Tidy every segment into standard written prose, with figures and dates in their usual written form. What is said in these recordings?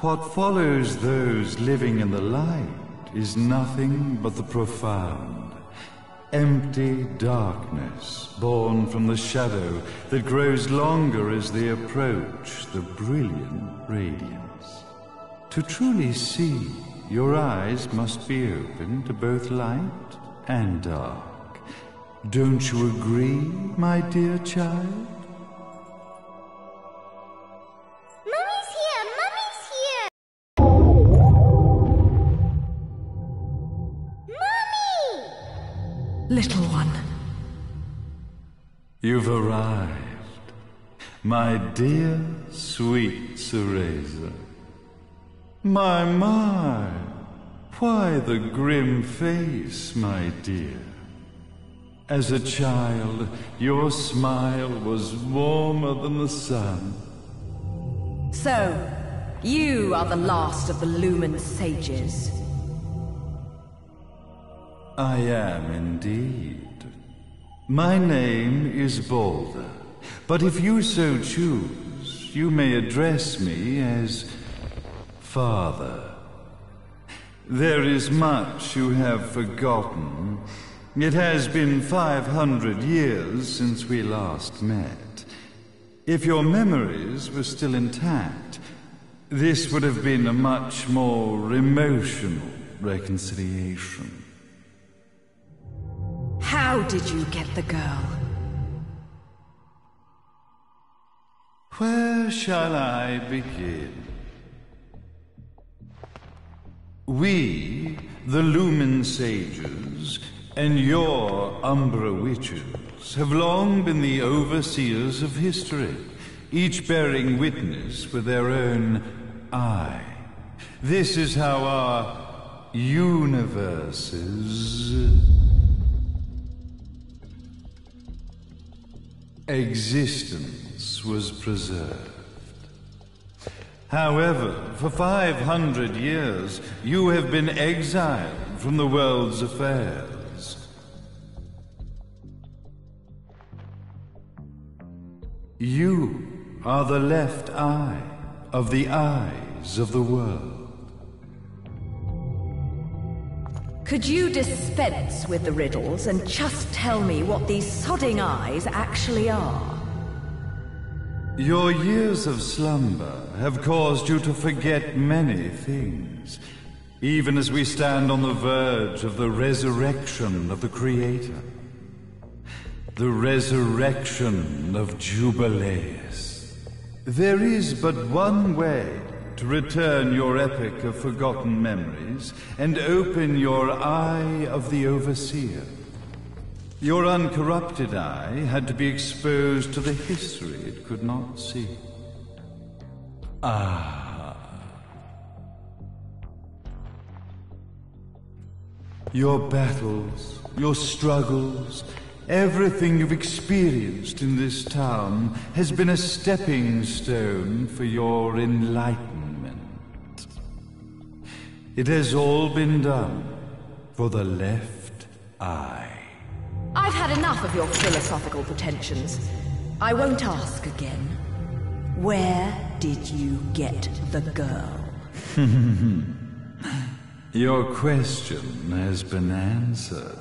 What follows those living in the light is nothing but the profound, empty darkness born from the shadow that grows longer as they approach the brilliant radiance. To truly see, your eyes must be open to both light and dark. Don't you agree, my dear child? Mummy's here! Mummy's here! Mummy! Little one. You've arrived, my dear, sweet Cereza. My, why the grim face, my dear? As a child, your smile was warmer than the sun. So, you are the last of the Lumen sages. I am indeed. My name is Balder, but if you so choose, you may address me as Father. There is much you have forgotten. It has been 500 years since we last met. If your memories were still intact, this would have been a much more emotional reconciliation. How did you get the girl? Where shall I begin? We, the Lumen Sages, and your Umbra Witches, have long been the overseers of history, each bearing witness with their own eye. This is how our universe's existence was preserved. However, for 500 years, you have been exiled from the world's affairs. You are the left eye of the eyes of the world. Could you dispense with the riddles and just tell me what these sodding eyes actually are? Your years of slumber have caused you to forget many things, even as we stand on the verge of the resurrection of the Creator. The resurrection of Jubileus. There is but one way to return your epic of forgotten memories and open your eye of the Overseer. Your uncorrupted eye had to be exposed to the history it could not see. Your battles, your struggles, everything you've experienced in this town has been a stepping stone for your enlightenment. It has all been done for the left eye. I've had enough of your philosophical pretensions. I won't ask again. Where did you get the girl? Your question has been answered.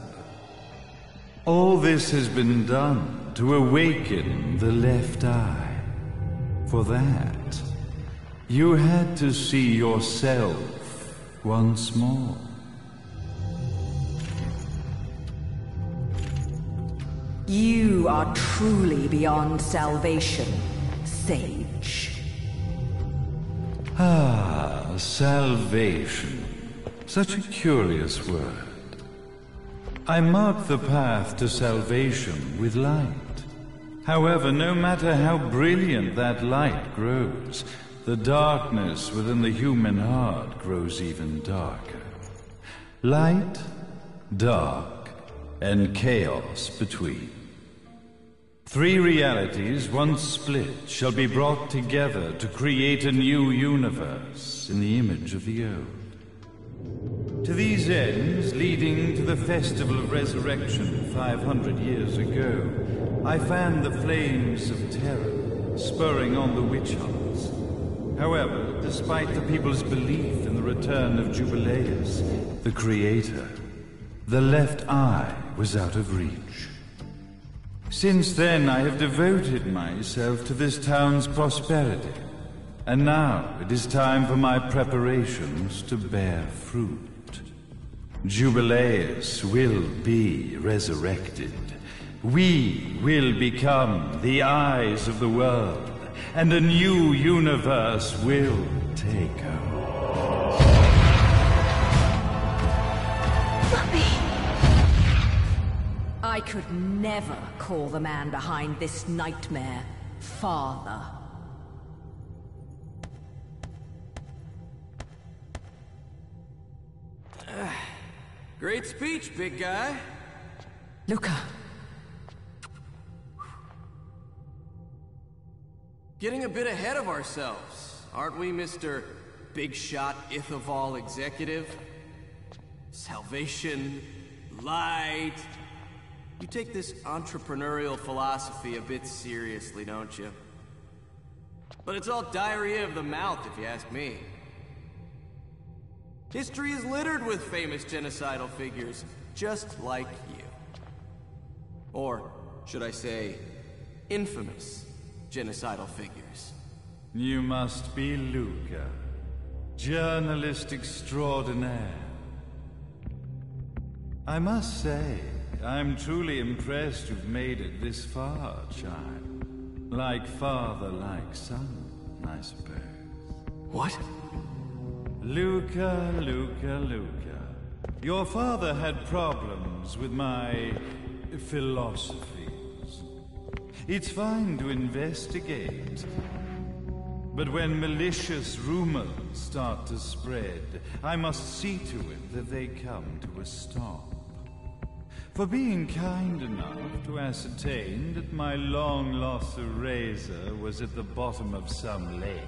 All this has been done to awaken the left eye. For that, you had to see yourself once more. You are truly beyond salvation, sage. Salvation. Such a curious word. I mark the path to salvation with light. However, no matter how brilliant that light grows, the darkness within the human heart grows even darker. Light, dark, and chaos between. Three realities, once split, shall be brought together to create a new universe in the image of the old. To these ends, leading to the Festival of Resurrection 500 years ago, I fanned the flames of terror, spurring on the witch hunts. However, despite the people's belief in the return of Jubileus, the creator, the left eye was out of reach. Since then, I have devoted myself to this town's prosperity. And now it is time for my preparations to bear fruit. Jubileus will be resurrected. We will become the eyes of the world, and a new universe will take hold. Mummy! I could never call the man behind this nightmare father. Great speech, big guy. Luca. Getting a bit ahead of ourselves, aren't we, Mr. Big Shot Ithaval Executive? Salvation, light. You take this entrepreneurial philosophy a bit seriously, don't you? But it's all diarrhea of the mouth, if you ask me. History is littered with famous genocidal figures, just like you. Or, should I say, infamous genocidal figures. You must be Luca, journalist extraordinaire. I must say, I'm truly impressed you've made it this far, child. Like father, like son, I suppose. What? Luca, Luca, Luca. Your father had problems with my philosophies. It's fine to investigate, but when malicious rumors start to spread, I must see to it that they come to a stop. For being kind enough to ascertain that my long-lost eraser was at the bottom of some lake,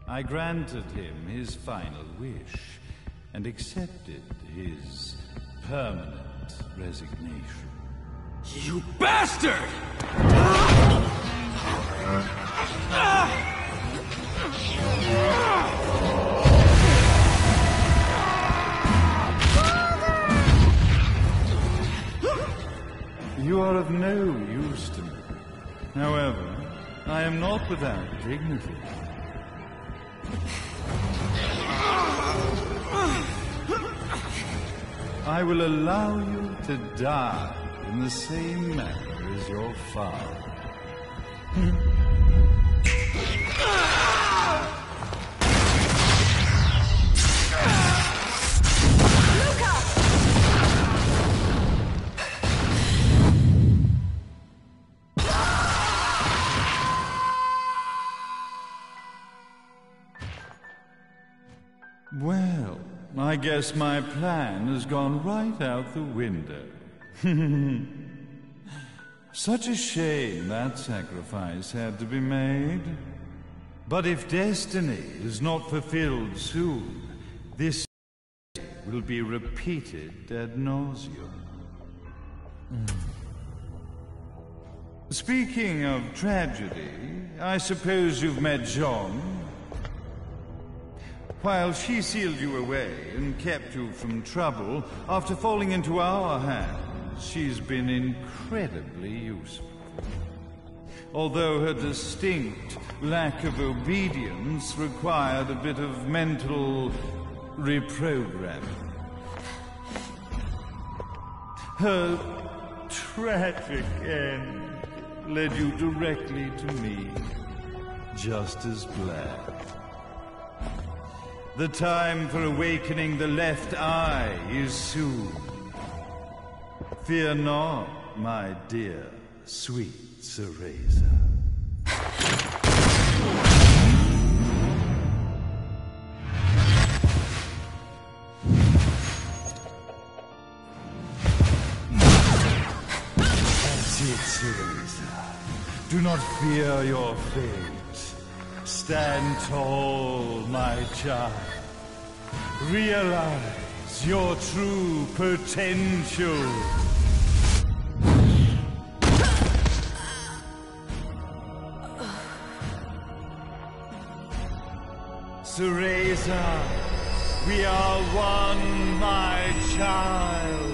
I granted him his final wish and accepted his permanent resignation. You bastard! You are of no use to me. However, I am not without dignity. I will allow you to die in the same manner as your father. Well, I guess my plan has gone right out the window. Such a shame that sacrifice had to be made. But if destiny is not fulfilled soon, this will be repeated ad nauseum. Speaking of tragedy, I suppose you've met Jean. While she sealed you away and kept you from trouble, after falling into our hands, she's been incredibly useful. Although her distinct lack of obedience required a bit of mental reprogramming. Her tragic end led you directly to me, just as planned. The time for awakening the left eye is soon. Fear not, my dear, sweet Cereza. That's it, Cereza. Do not fear your fate. Stand tall, my child. Realize your true potential. matter. We are one, my child.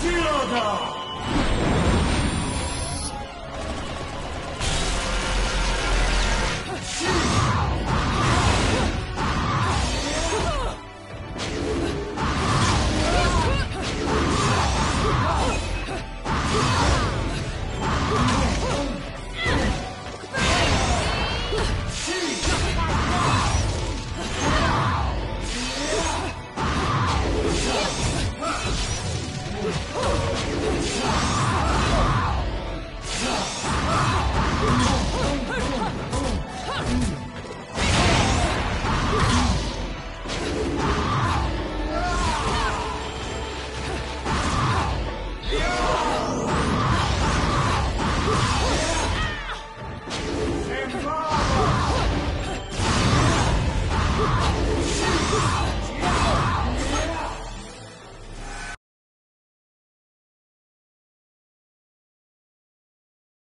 Shield!